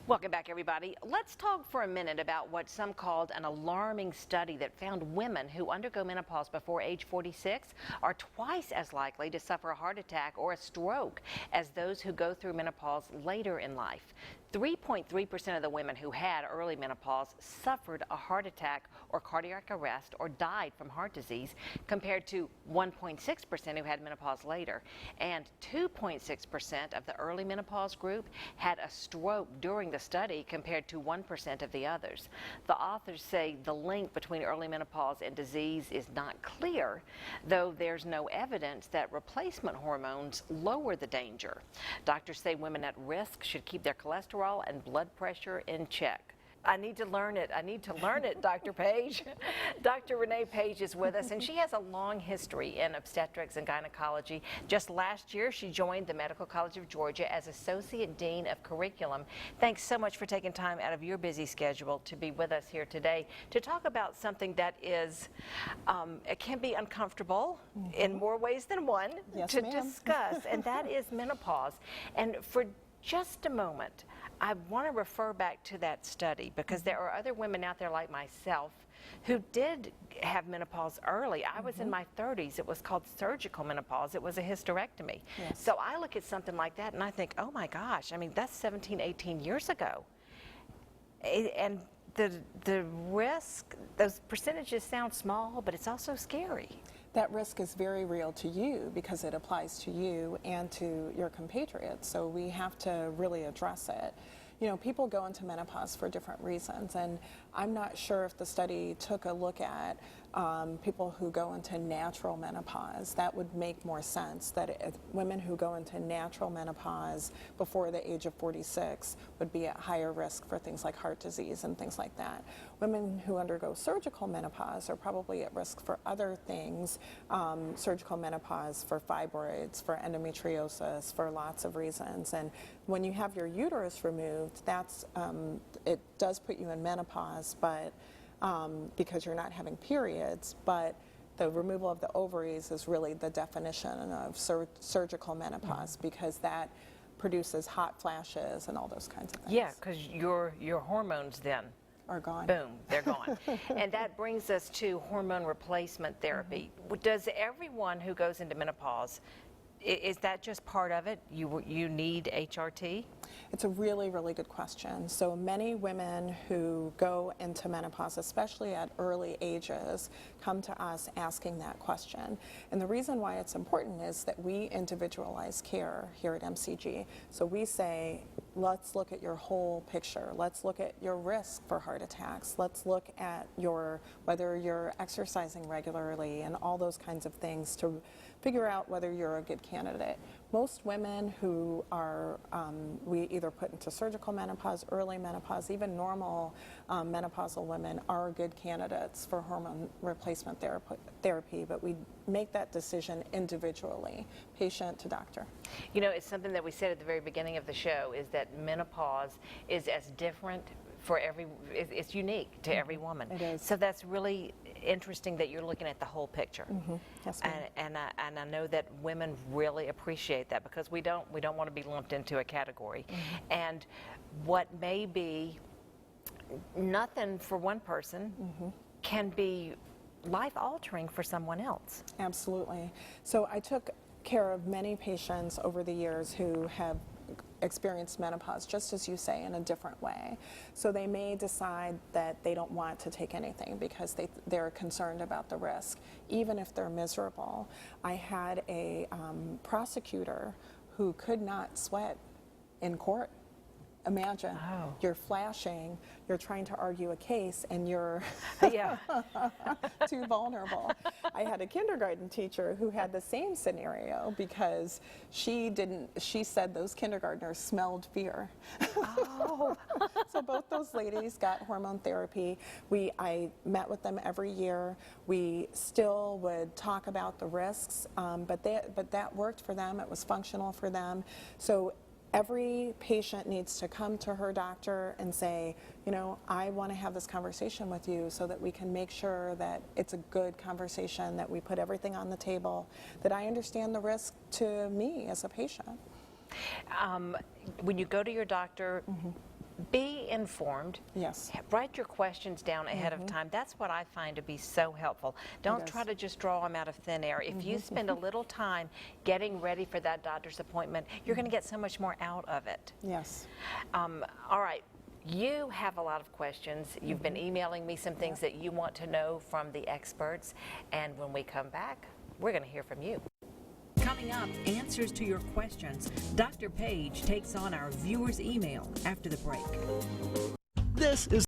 Welcome back, everybody. Let's talk for a minute about what some called an alarming study that found women who undergo menopause before age 46 are twice as likely to suffer a heart attack or a stroke as those who go through menopause later in life. 3.3% of the women who had early menopause suffered a heart attack or cardiac arrest or died from heart disease, compared to 1.6% who had menopause later. And 2.6% of the early menopause group had a stroke during the study, compared to 1% of the others. The authors say the link between early menopause and disease is not clear, though there's no evidence that replacement hormones lower the danger. Doctors say women at risk should keep their cholesterol and blood pressure in check. I need to learn it. I need to learn it, Dr. Page. Dr. Renee Page is with us, and she has a long history in obstetrics and gynecology. Just last year, she joined the Medical College of Georgia as Associate Dean of Curriculum. Thanks so much for taking time out of your busy schedule to be with us here today to talk about something that is, it can be uncomfortable in more ways than one to discuss, and that is menopause. And for just a moment, I want to refer back to that study, because there are other women out there like myself who did have menopause early. I was in my 30s. It was called surgical menopause. It was a hysterectomy. Yes. So I look at something like that and I think, oh my gosh, I mean, that's 17, 18 years ago. And the risk, those percentages sound small, but it's also scary. That risk is very real to you because it applies to you and to your compatriots, so we have to really address it. You know, people go into menopause for different reasons, and I'm not sure if the study took a look at people who go into natural menopause. That would make more sense, that women who go into natural menopause before the age of 46 would be at higher risk for things like heart disease and things like that. Women who undergo surgical menopause are probably at risk for other things, surgical menopause for fibroids, for endometriosis, for lots of reasons. And when you have your uterus removed, that's it does put you in menopause, but because you're not having periods, but the removal of the ovaries is really the definition of surgical menopause, because that produces hot flashes and all those kinds of things. Yeah, because your hormones then are gone. Boom, they're gone. And that brings us to hormone replacement therapy. Does everyone who goes into menopause, is that just part of it? You need HRT? It's a really, really good question. So many women who go into menopause, especially at early ages, come to us asking that question. And the reason why it's important is that we individualize care here at MCG. So we say, let's look at your whole picture. Let's look at your risk for heart attacks. Let's look at whether you're exercising regularly and all those kinds of things to figure out whether you're a good candidate. Most women who are, we either put into surgical menopause, early menopause, even normal menopausal women are good candidates for hormone replacement therapy, but we make that decision individually, patient to doctor. You know, it's something that we said at the very beginning of the show, is that menopause is as different for it's unique to every woman. It is. So that's really interesting that you're looking at the whole picture. Yes, ma'am. And I know that women really appreciate that, because we don't want to be lumped into a category. And what may be nothing for one person can be life-altering for someone else. Absolutely. So I took care of many patients over the years who have experienced menopause, just as you say, in a different way. So they may decide that they don't want to take anything because they're concerned about the risk, even if they're miserable. I had a prosecutor who could not sweat in court. Imagine, you're flashing, you're trying to argue a case, and you're too vulnerable. I had a kindergarten teacher who had the same scenario, because she said those kindergartners smelled fear. So both those ladies got hormone therapy. I met with them every year. We still would talk about the risks, but that worked for them. It was functional for them. So every patient needs to come to her doctor and say, you know, I want to have this conversation with you so that we can make sure that it's a good conversation, that we put everything on the table, that I understand the risk to me as a patient. When you go to your doctor, Be informed. Yes. Write your questions down ahead of time. That's what I find to be so helpful. Don't try to just draw them out of thin air. If you spend a little time getting ready for that doctor's appointment, you're going to get so much more out of it. Yes. All right. You have a lot of questions. You've been emailing me some things that you want to know from the experts. And when we come back, we're going to hear from you. Coming up, answers to your questions. Dr. Page takes on our viewers' email after the break. This is